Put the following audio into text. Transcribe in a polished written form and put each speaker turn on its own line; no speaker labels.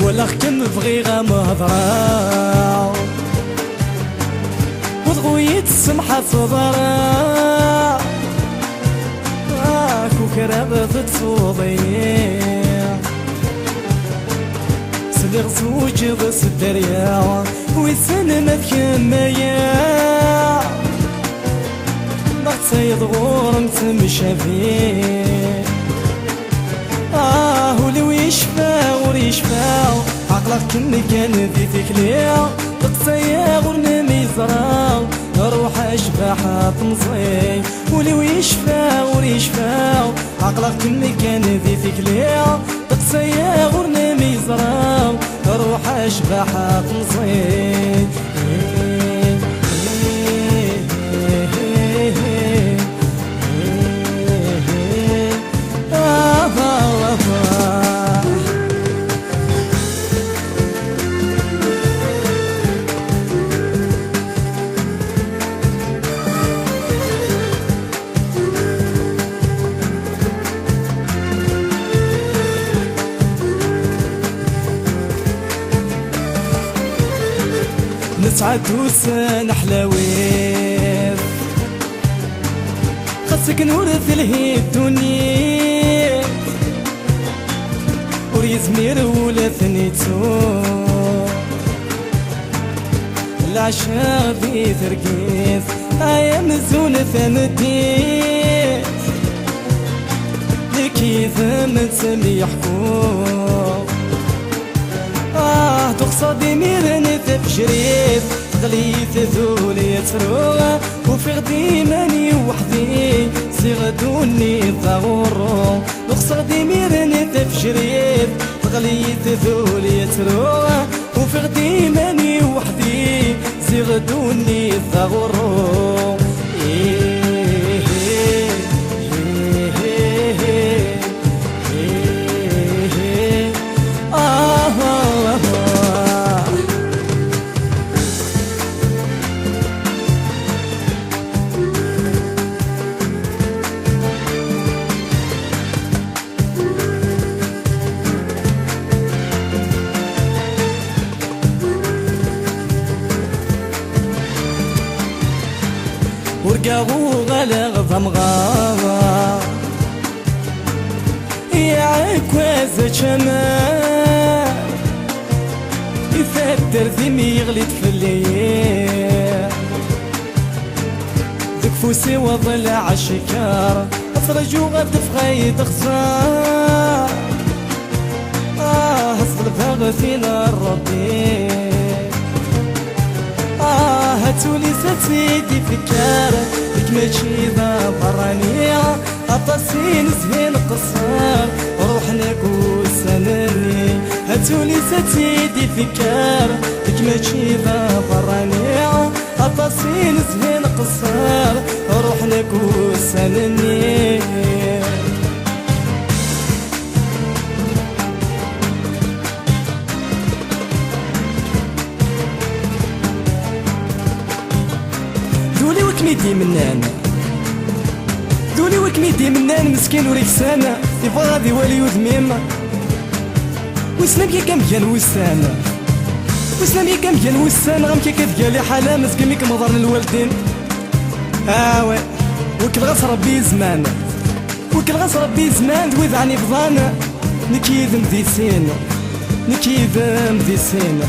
ولا خكم بغيغا مهضرة وضغويت السمحة صدرة كوكرا تتصوضي سلغ زوج بس الدريا ويسن مذكمية ضغط سيد غورم تمشى فيه ولو يشفى وريشفى عقلك كن كان ذي تكليا تقصيا غورنا ميزرا روح اشباح تمصي ولو يشفى وريشفى عقلك كن كان ذي تكليا تقصيا غورنا ميزرا روح اشباح تمصي نسعد وسن حلاويف خاصك نورث لهي الدنيا وريزمير ولا ثنيتو العشاء ذي ترقيث ايام الزون ثمديت لكي ثمن سمي يحكوم تقصدي ميرن تفجريت غليت ذولي تروى وفي غدي ماني وحدي سيغدوني ضغورو تقصدي ميرن تفجريت غليت ذولي تروى وفي غدي ماني وحدي سيغدوني ضغورو ورقاغو غلغ ضمغا يا عكواز شمال يفدر ذمي يغلط في الليل ذكفوسي وظل عالشكار افرجو غتفغي دخزار اصل بغثينا الربيع هاتولي سيدي فكار بك ماشي ذا برانية أطاسين زهين قصار روحنا كوسانري هاتولي سيدي فكار بك ماشي ذا برانية أطاسين زهين قصار روحنا كوسانري وكميدي منان دولي وكميدي منان مسكين وريكسانا يبغى غادي والي وذميم وسلام كي كم كان وسانا وسلام كي كم كان وسانا غم كي كتقالي حاله مسكين ميك مضر الوالدين وي وكل غاس ربي زمان وكل غاس ربي زمان دويذ عني فضانا نكيذ مديسين نكيذ مديسين